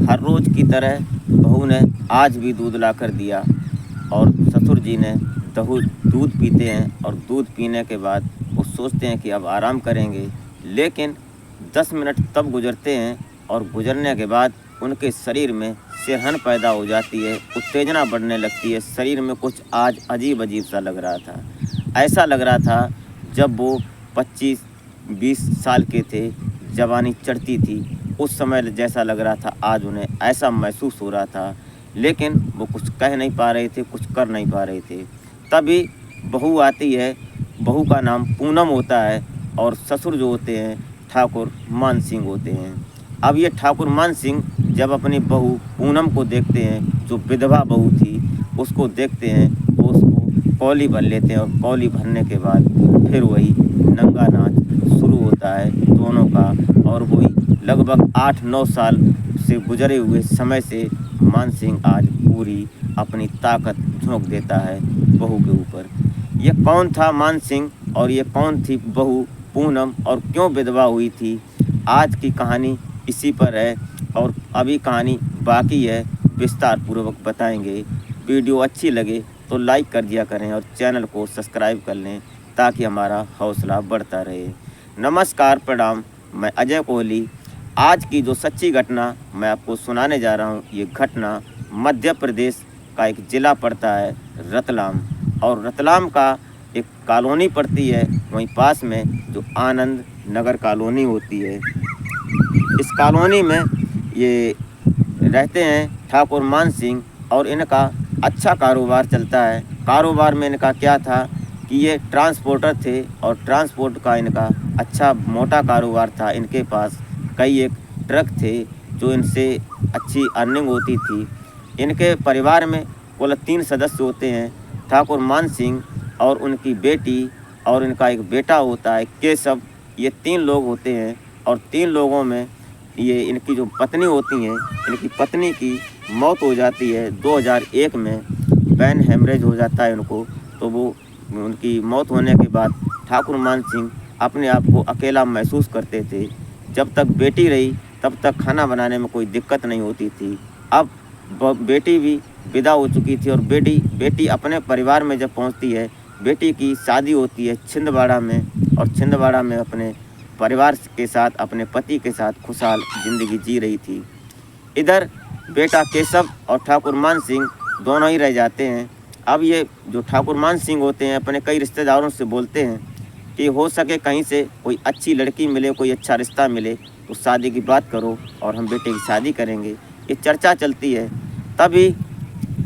हर रोज़ की तरह बहू ने आज भी दूध ला कर दिया और ससुर जी ने दूध पीते हैं और दूध पीने के बाद वो सोचते हैं कि अब आराम करेंगे, लेकिन 10 मिनट तब गुजरते हैं और गुजरने के बाद उनके शरीर में सिरहन पैदा हो जाती है, उत्तेजना बढ़ने लगती है, शरीर में कुछ आज अजीब-अजीब सा लग रहा था। ऐसा लग रहा था जब वो 25-20 साल के थे, जवानी चढ़ती थी, उस समय जैसा लग रहा था आज उन्हें ऐसा महसूस हो रहा था, लेकिन वो कुछ कह नहीं पा रहे थे, कुछ कर नहीं पा रहे थे। तभी बहू आती है, बहू का नाम पूनम होता है और ससुर जो होते हैं ठाकुर मान सिंह होते हैं। अब ये ठाकुर मान सिंह जब अपनी बहू पूनम को देखते हैं, जो विधवा बहू थी, उसको देखते हैं तो उसको कौली भर लेते हैं और कौली भरने के बाद फिर वही नंगा नाच शुरू होता है दोनों का। और वही लगभग 8-9 साल से गुजरे हुए समय से मान सिंह आज पूरी अपनी ताकत झोंक देता है बहू के ऊपर। ये कौन था मान सिंह और ये कौन थी बहू पूनम और क्यों विधवा हुई थी, आज की कहानी इसी पर है और अभी कहानी बाकी है, विस्तार पूर्वक बताएंगे। वीडियो अच्छी लगे तो लाइक कर दिया करें और चैनल को सब्सक्राइब कर लें ताकि हमारा हौसला बढ़ता रहे। नमस्कार, प्रणाम, मैं अजय कोहली। आज की जो सच्ची घटना मैं आपको सुनाने जा रहा हूँ, ये घटना मध्य प्रदेश का एक ज़िला पड़ता है रतलाम, और रतलाम का एक कॉलोनी पड़ती है वहीं पास में जो आनंद नगर कॉलोनी होती है। इस कॉलोनी में ये रहते हैं ठाकुर मान सिंह और इनका अच्छा कारोबार चलता है। कारोबार में इनका क्या था कि ये ट्रांसपोर्टर थे और ट्रांसपोर्ट का इनका अच्छा मोटा कारोबार था। इनके पास कई एक ट्रक थे जो इनसे अच्छी अर्निंग होती थी। इनके परिवार में कुल 3 सदस्य होते हैं, ठाकुर मान सिंह और उनकी बेटी और इनका एक बेटा होता है केशव। ये 3 लोग होते हैं और 3 लोगों में ये इनकी जो पत्नी होती हैं, इनकी पत्नी की मौत हो जाती है 2001 में, ब्रेन हेमरेज हो जाता है उनको। तो वो उनकी मौत होने के बाद ठाकुर मान सिंह अपने आप को अकेला महसूस करते थे। जब तक बेटी रही तब तक खाना बनाने में कोई दिक्कत नहीं होती थी। अब बेटी भी विदा हो चुकी थी और बेटी अपने परिवार में जब पहुंचती है, बेटी की शादी होती है छिंदवाड़ा में, और छिंदवाड़ा में अपने परिवार के साथ, अपने पति के साथ खुशहाल ज़िंदगी जी रही थी। इधर बेटा केशव और ठाकुर मान सिंह दोनों ही रह जाते हैं। अब ये जो ठाकुर मान सिंह होते हैं अपने कई रिश्तेदारों से बोलते हैं कि हो सके कहीं से कोई अच्छी लड़की मिले, कोई अच्छा रिश्ता मिले तो शादी की बात करो और हम बेटे की शादी करेंगे। ये चर्चा चलती है। तभी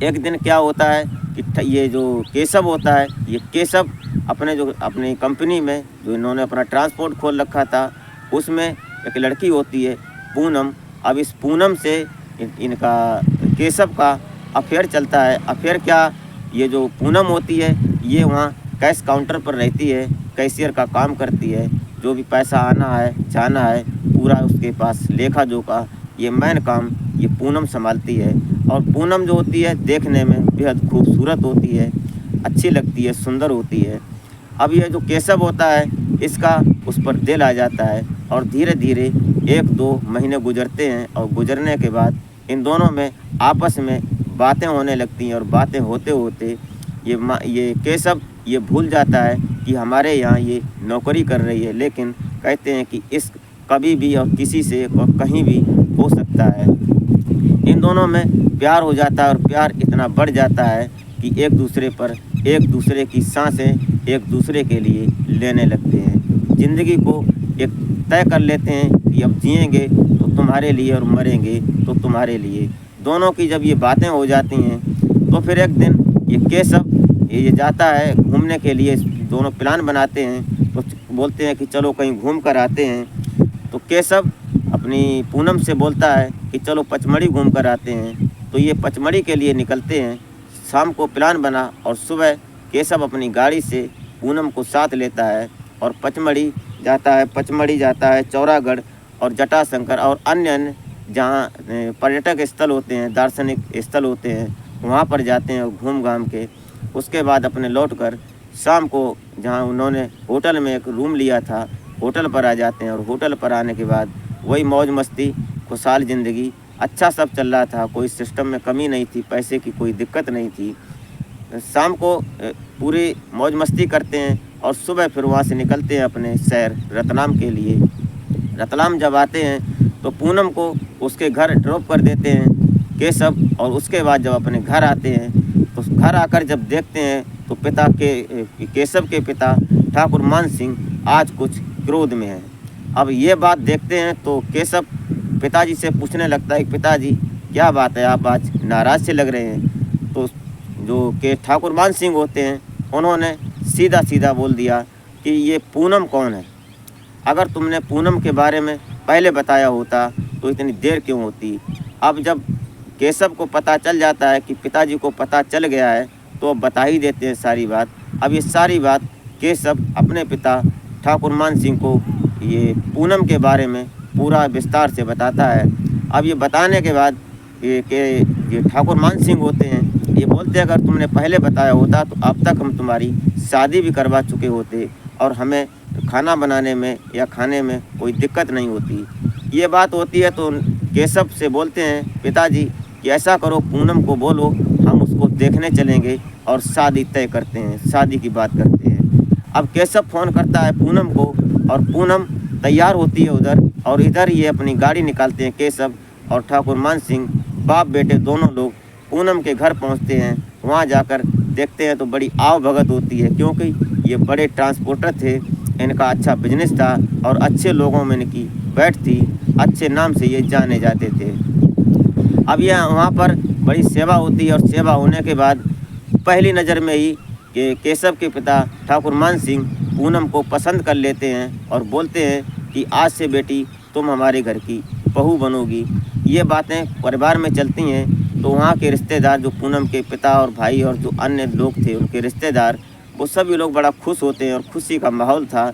एक दिन क्या होता है कि ये जो केशव होता है, ये केशव अपनी कंपनी में जो इन्होंने अपना ट्रांसपोर्ट खोल रखा था, उसमें एक लड़की होती है पूनम। अब इस पूनम से इनका केशव का अफेयर चलता है। अफेयर क्या, ये जो पूनम होती है ये वहाँ कैश काउंटर पर रहती है, कैशियर का काम करती है। जो भी पैसा आना है जाना है पूरा उसके पास लेखा जोखा, ये मेन काम ये पूनम संभालती है। और पूनम जो होती है देखने में बेहद खूबसूरत होती है, अच्छी लगती है, सुंदर होती है। अब ये जो केशव होता है इसका उस पर दिल आ जाता है और धीरे धीरे 1-2 महीने गुजरते हैं और गुजरने के बाद इन दोनों में आपस में बातें होने लगती हैं। और बातें होते होते ये केशव ये भूल जाता है कि हमारे यहाँ ये नौकरी कर रही है, लेकिन कहते हैं कि इस कभी भी और किसी से और कहीं भी हो सकता है। इन दोनों में प्यार हो जाता है और प्यार इतना बढ़ जाता है कि एक दूसरे की सांसें एक दूसरे के लिए लेने लगते हैं। ज़िंदगी को एक तय कर लेते हैं कि अब जिएंगे तो तुम्हारे लिए और मरेंगे तो तुम्हारे लिए। दोनों की जब ये बातें हो जाती हैं तो फिर एक दिन ये केशव ये जाता है घूमने के लिए। दोनों प्लान बनाते हैं तो बोलते हैं कि चलो कहीं घूम कर आते हैं। तो केशव अपनी पूनम से बोलता है कि चलो पचमढ़ी घूम कर आते हैं। तो ये पचमढ़ी के लिए निकलते हैं। शाम को प्लान बना और सुबह केशव अपनी गाड़ी से पूनम को साथ लेता है और पचमढ़ी जाता है चौरागढ़ और जटाशंकर और अन्य जहाँ पर्यटक स्थल होते हैं, दार्शनिक स्थल होते हैं, वहाँ पर जाते हैं और घूम घाम के उसके बाद अपने लौट कर शाम को जहाँ उन्होंने होटल में एक रूम लिया था होटल पर आ जाते हैं। और होटल पर आने के बाद वही मौज मस्ती खुशहाल ज़िंदगी अच्छा सब चल रहा था, कोई सिस्टम में कमी नहीं थी, पैसे की कोई दिक्कत नहीं थी। शाम को पूरी मौज मस्ती करते हैं और सुबह फिर वहाँ से निकलते हैं अपने शहर रतलाम के लिए। रतलाम जब आते हैं तो पूनम को उसके घर ड्रॉप कर देते हैं केशव, और उसके बाद जब अपने घर आते हैं तो घर आकर जब देखते हैं तो केशव के पिता ठाकुर मान सिंह आज कुछ क्रोध में हैं। अब ये बात देखते हैं तो केशव पिताजी से पूछने लगता है, पिताजी क्या बात है, आप आज नाराज़ से लग रहे हैं। तो जो के ठाकुर मान सिंह होते हैं उन्होंने सीधा सीधा बोल दिया कि ये पूनम कौन है, अगर तुमने पूनम के बारे में पहले बताया होता तो इतनी देर क्यों होती। अब जब केशव को पता चल जाता है कि पिताजी को पता चल गया है तो अब बता ही देते हैं सारी बात। अब ये सारी बात केशव अपने पिता ठाकुर मान सिंह को ये पूनम के बारे में पूरा विस्तार से बताता है। अब ये बताने के बाद ये ठाकुर मान सिंह होते हैं, ये बोलते हैं अगर तुमने पहले बताया होता तो अब तक हम तुम्हारी शादी भी करवा चुके होते और हमें खाना बनाने में या खाने में कोई दिक्कत नहीं होती। ये बात होती है तो केशव से बोलते हैं, पिताजी कि ऐसा करो, पूनम को बोलो, हम उसको देखने चलेंगे और शादी तय करते हैं, शादी की बात करते हैं। अब केशव फ़ोन करता है पूनम को और पूनम तैयार होती है उधर, और इधर ये अपनी गाड़ी निकालते हैं केशव और ठाकुर मान सिंह, बाप बेटे दोनों लोग पूनम के घर पहुंचते हैं। वहां जाकर देखते हैं तो बड़ी आव भगत होती है, क्योंकि ये बड़े ट्रांसपोर्टर थे, इनका अच्छा बिजनेस था और अच्छे लोगों में इनकी बैठ थी, अच्छे नाम से ये जाने जाते थे। अब यह वहाँ पर बड़ी सेवा होती है और सेवा होने के बाद पहली नज़र में ही कि केशव के पिता ठाकुर मान सिंह पूनम को पसंद कर लेते हैं और बोलते हैं कि आज से बेटी तुम हमारे घर की बहू बनोगी। ये बातें परिवार में चलती हैं तो वहाँ के रिश्तेदार, जो पूनम के पिता और भाई और जो अन्य लोग थे उनके रिश्तेदार, वो सभी लोग बड़ा खुश होते हैं और खुशी का माहौल था।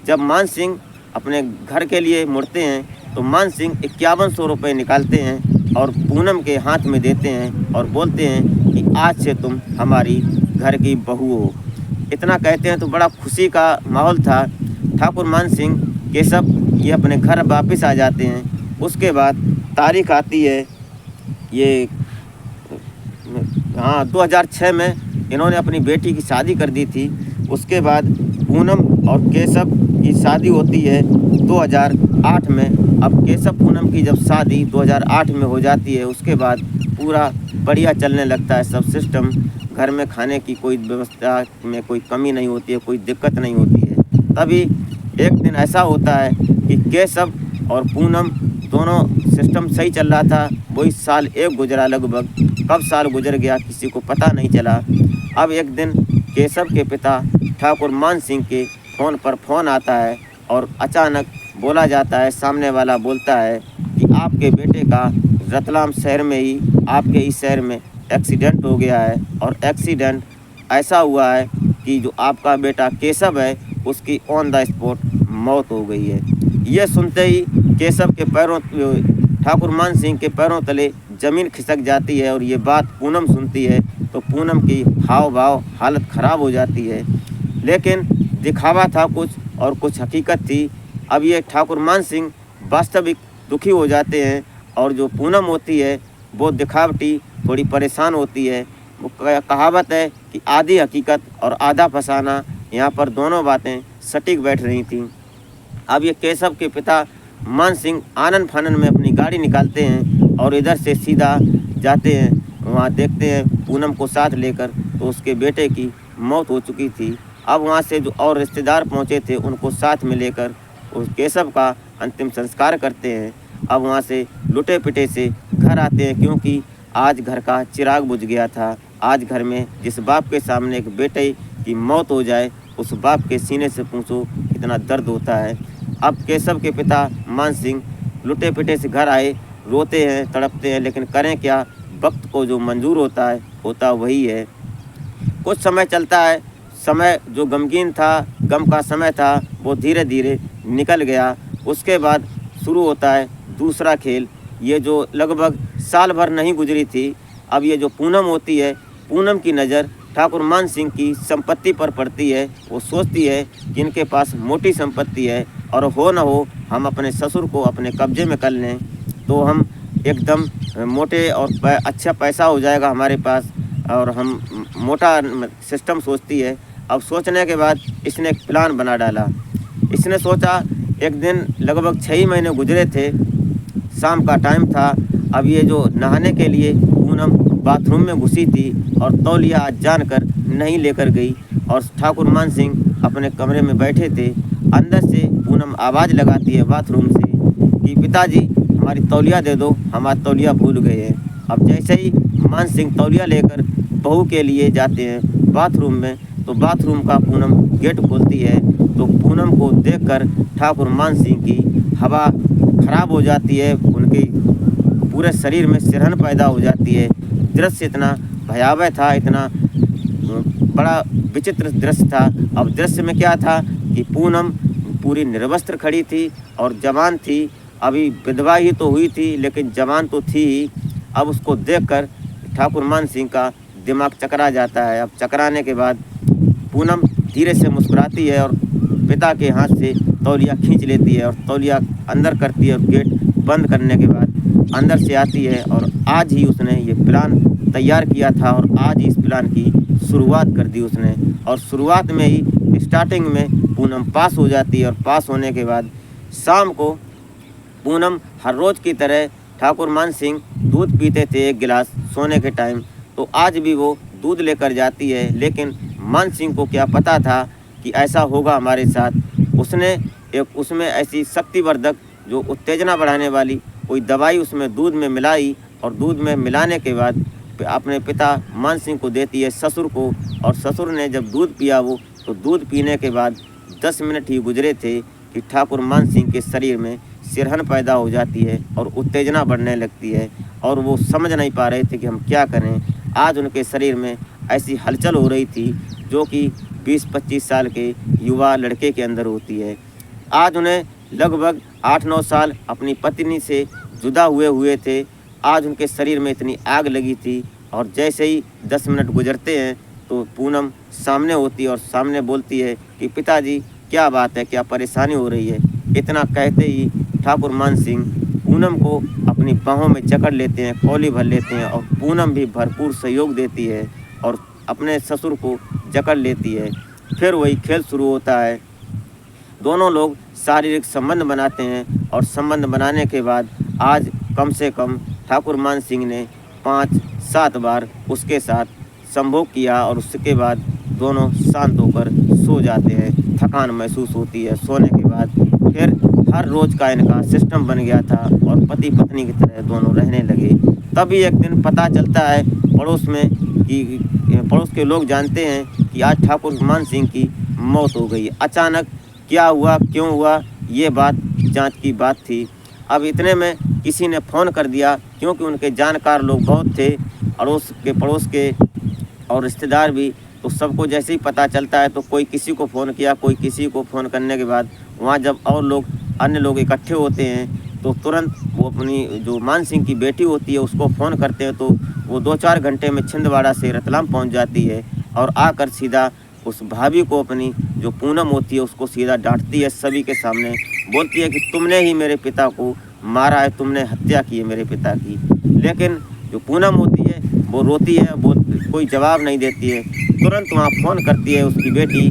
जब मान सिंह अपने घर के लिए मुड़ते हैं तो मान सिंह 5100 रुपये निकालते हैं और पूनम के हाथ में देते हैं और बोलते हैं कि आज से तुम हमारी घर की बहू हो। इतना कहते हैं तो बड़ा खुशी का माहौल था। ठाकुर मान सिंह केशव ये अपने घर वापस आ जाते हैं। उसके बाद तारीख आती है ये 2006 में इन्होंने अपनी बेटी की शादी कर दी थी। उसके बाद पूनम और केशव की शादी होती है 2008 में। अब केशव पूनम की जब शादी 2008 में हो जाती है, उसके बाद पूरा बढ़िया चलने लगता है सब सिस्टम। घर में खाने की कोई व्यवस्था में कोई कमी नहीं होती है, कोई दिक्कत नहीं होती है। तभी एक दिन ऐसा होता है कि केशव और पूनम दोनों सिस्टम सही चल रहा था। वही साल एक गुजरा, लगभग कब साल गुजर गया किसी को पता नहीं चला। अब एक दिन केशव के पिता ठाकुर मान सिंह के फ़ोन पर फ़ोन आता है और अचानक बोला जाता है, सामने वाला बोलता है कि आपके बेटे का रतलाम शहर में ही, आपके इस शहर में एक्सीडेंट हो गया है और एक्सीडेंट ऐसा हुआ है कि जो आपका बेटा केशव है उसकी ऑन द स्पॉट मौत हो गई है। यह सुनते ही केशव के पैरों, ठाकुर मान सिंह के पैरों तले ज़मीन खिसक जाती है और ये बात पूनम सुनती है तो पूनम की हाव भाव हालत ख़राब हो जाती है। लेकिन दिखावा था कुछ और कुछ हकीकत थी। अब ये ठाकुर मान सिंह वास्तविक दुखी हो जाते हैं और जो पूनम होती है वो दिखावटी थोड़ी परेशान होती है। वो कहावत है कि आधी हकीकत और आधा फसाना, यहाँ पर दोनों बातें सटीक बैठ रही थीं। अब ये केशव के पिता मान सिंह आनन फानन में अपनी गाड़ी निकालते हैं और इधर से सीधा जाते हैं। वहाँ देखते हैं पूनम को साथ लेकर तो उसके बेटे की मौत हो चुकी थी। अब वहाँ से जो और रिश्तेदार पहुँचे थे उनको साथ में लेकर उस केशव का अंतिम संस्कार करते हैं। अब वहाँ से लुटे पिटे से घर आते हैं, क्योंकि आज घर का चिराग बुझ गया था। आज घर में जिस बाप के सामने एक बेटे की मौत हो जाए, उस बाप के सीने से पूछो कितना दर्द होता है। अब केशव के पिता मान सिंह लुटे पिटे से घर आए, रोते हैं, तड़पते हैं, लेकिन करें क्या, वक्त को जो मंजूर होता वही है। कुछ समय चलता है, समय जो गमगीन था, गम का समय था, वो धीरे धीरे निकल गया। उसके बाद शुरू होता है दूसरा खेल। ये जो लगभग साल भर नहीं गुजरी थी, अब ये जो पूनम होती है, पूनम की नज़र ठाकुर मान सिंह की संपत्ति पर पड़ती है। वो सोचती है कि इनके पास मोटी संपत्ति है और हो न हो हम अपने ससुर को अपने कब्जे में कर लें तो हम एकदम मोटे और अच्छा पैसा हो जाएगा हमारे पास और हम मोटा सिस्टम सोचती है। अब सोचने के बाद इसने एक प्लान बना डाला। इसने सोचा, एक दिन लगभग 6 महीने गुजरे थे, शाम का टाइम था। अब ये जो नहाने के लिए पूनम बाथरूम में घुसी थी और तौलिया जानकर नहीं लेकर गई और ठाकुर मान सिंह अपने कमरे में बैठे थे। अंदर से पूनम आवाज़ लगाती है बाथरूम से कि पिताजी हमारी तौलिया दे दो, हमारा तौलिया भूल गए हैं। अब जैसे ही मान सिंह तौलिया लेकर बहू के लिए जाते हैं बाथरूम में, तो बाथरूम का पूनम गेट खोलती है तो पूनम को देखकर ठाकुर मान सिंह की हवा खराब हो जाती है, उनके पूरे शरीर में सिरहन पैदा हो जाती है। दृश्य इतना भयावह था, इतना बड़ा विचित्र दृश्य था। अब दृश्य में क्या था कि पूनम पूरी निर्वस्त्र खड़ी थी और जवान थी, अभी विधवा ही तो हुई थी लेकिन जवान तो थी ही। अब उसको देखकर ठाकुर मान सिंह का दिमाग चकरा जाता है। अब चकराने के बाद पूनम धीरे से मुस्कुराती है और पिता के हाथ से तौलिया खींच लेती है और तौलिया अंदर करती है और गेट बंद करने के बाद अंदर से आती है। और आज ही उसने ये प्लान तैयार किया था और आज ही इस प्लान की शुरुआत कर दी उसने। और शुरुआत में ही स्टार्टिंग में पूनम पास हो जाती है और पास होने के बाद शाम को पूनम हर रोज़ की तरह ठाकुर मान सिंह दूध पीते थे 1 गिलास सोने के टाइम, तो आज भी वो दूध लेकर जाती है। लेकिन मान सिंह को क्या पता था कि ऐसा होगा हमारे साथ। उसने एक उसमें ऐसी शक्तिवर्धक जो उत्तेजना बढ़ाने वाली कोई दवाई उसमें दूध में मिलाई और दूध में मिलाने के बाद अपने पिता मान सिंह को देती है ससुर को। और ससुर ने जब दूध पिया वो, तो दूध पीने के बाद 10 मिनट ही गुजरे थे कि ठाकुर मान सिंह के शरीर में सिरहन पैदा हो जाती है और उत्तेजना बढ़ने लगती है और वो समझ नहीं पा रहे थे कि हम क्या करें। आज उनके शरीर में ऐसी हलचल हो रही थी जो कि 20-25 साल के युवा लड़के के अंदर होती है। आज उन्हें लगभग 8-9 साल अपनी पत्नी से जुदा हुए थे। आज उनके शरीर में इतनी आग लगी थी और जैसे ही 10 मिनट गुजरते हैं तो पूनम सामने होती है और सामने बोलती है कि पिताजी क्या बात है, क्या परेशानी हो रही है। इतना कहते ही ठाकुर मान सिंह पूनम को अपनी बाहों में जकड़ लेते हैं, कौली भर लेते हैं और पूनम भी भरपूर सहयोग देती है और अपने ससुर को जकड़ लेती है। फिर वही खेल शुरू होता है। दोनों लोग शारीरिक संबंध बनाते हैं और संबंध बनाने के बाद आज कम से कम ठाकुर मान सिंह ने 5-7 बार उसके साथ संभोग किया और उसके बाद दोनों शांत होकर सो जाते हैं। थकान महसूस होती है सोने के बाद। फिर हर रोज़ का इनका सिस्टम बन गया था और पति पत्नी की तरह दोनों रहने लगे। तभी एक दिन पता चलता है पड़ोस में कि पड़ोस के लोग जानते हैं कि आज ठाकुर मान सिंह की मौत हो गई। अचानक क्या हुआ, क्यों हुआ, ये बात जांच की बात थी। अब इतने में किसी ने फ़ोन कर दिया, क्योंकि उनके जानकार लोग बहुत थे, पड़ोस के और रिश्तेदार भी। तो सबको जैसे ही पता चलता है तो कोई किसी को फ़ोन किया, कोई किसी को फ़ोन करने के बाद वहाँ जब और लोग अन्य लोग इकट्ठे होते हैं तो तुरंत वो अपनी जो मान सिंह की बेटी होती है उसको फ़ोन करते हैं। तो वो 2-4 घंटे में छिंदवाड़ा से रतलाम पहुँच जाती है और आकर सीधा उस भाभी को, अपनी जो पूनम होती है, उसको सीधा डांटती है सभी के सामने। बोलती है कि तुमने ही मेरे पिता को मारा है, तुमने हत्या की है मेरे पिता की। लेकिन जो पूनम होती है वो रोती है, वो कोई जवाब नहीं देती है। तुरंत वहाँ फ़ोन करती है उसकी बेटी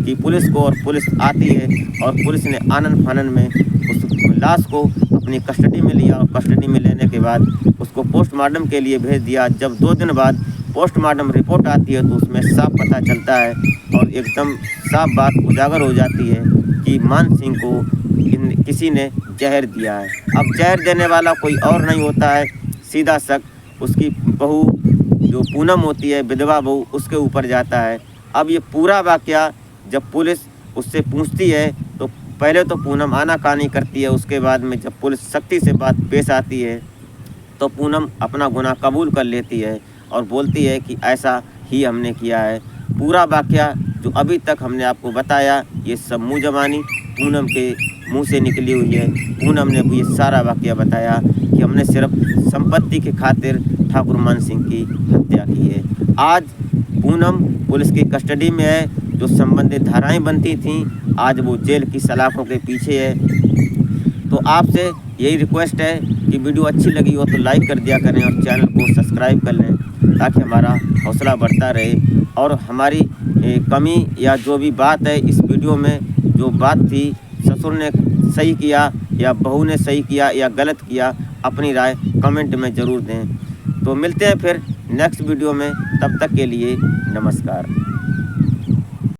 की पुलिस को और पुलिस आती है और पुलिस ने आनन फानन में उस लाश को अपनी कस्टडी में लिया और कस्टडी में लेने के बाद उसको पोस्टमार्टम के लिए भेज दिया। जब 2 दिन बाद पोस्टमार्टम रिपोर्ट आती है तो उसमें साफ पता चलता है और एकदम साफ बात उजागर हो जाती है कि मान सिंह को किसी ने जहर दिया है। अब जहर देने वाला कोई और नहीं होता है, सीधा शक उसकी बहू जो पूनम होती है, विधवा बहू, उसके ऊपर जाता है। अब ये पूरा वाक़या जब पुलिस उससे पूछती है तो पहले तो पूनम आनाकानी करती है, उसके बाद में जब पुलिस सख्ती से बात पेश आती है तो पूनम अपना गुनाह कबूल कर लेती है और बोलती है कि ऐसा ही हमने किया है। पूरा वाक़या जो अभी तक हमने आपको बताया, ये सब मुँह ज़बानी पूनम के मुंह से निकली हुई है। पूनम ने ये सारा वाक़या बताया कि हमने सिर्फ संपत्ति के खातिर ठाकुर मान सिंह की हत्या की है। आज पूनम पुलिस की कस्टडी में है। जो संबंधित धाराएं बनती थीं, आज वो जेल की सलाखों के पीछे है। तो आपसे यही रिक्वेस्ट है कि वीडियो अच्छी लगी हो तो लाइक कर दिया करें और चैनल को सब्सक्राइब कर लें, ताकि हमारा हौसला बढ़ता रहे और हमारी कमी या जो भी बात है इस वीडियो में जो बात थी, ससुर ने सही किया या बहू ने सही किया या गलत किया, अपनी राय कमेंट में ज़रूर दें। तो मिलते हैं फिर नेक्स्ट वीडियो में, तब तक के लिए नमस्कार।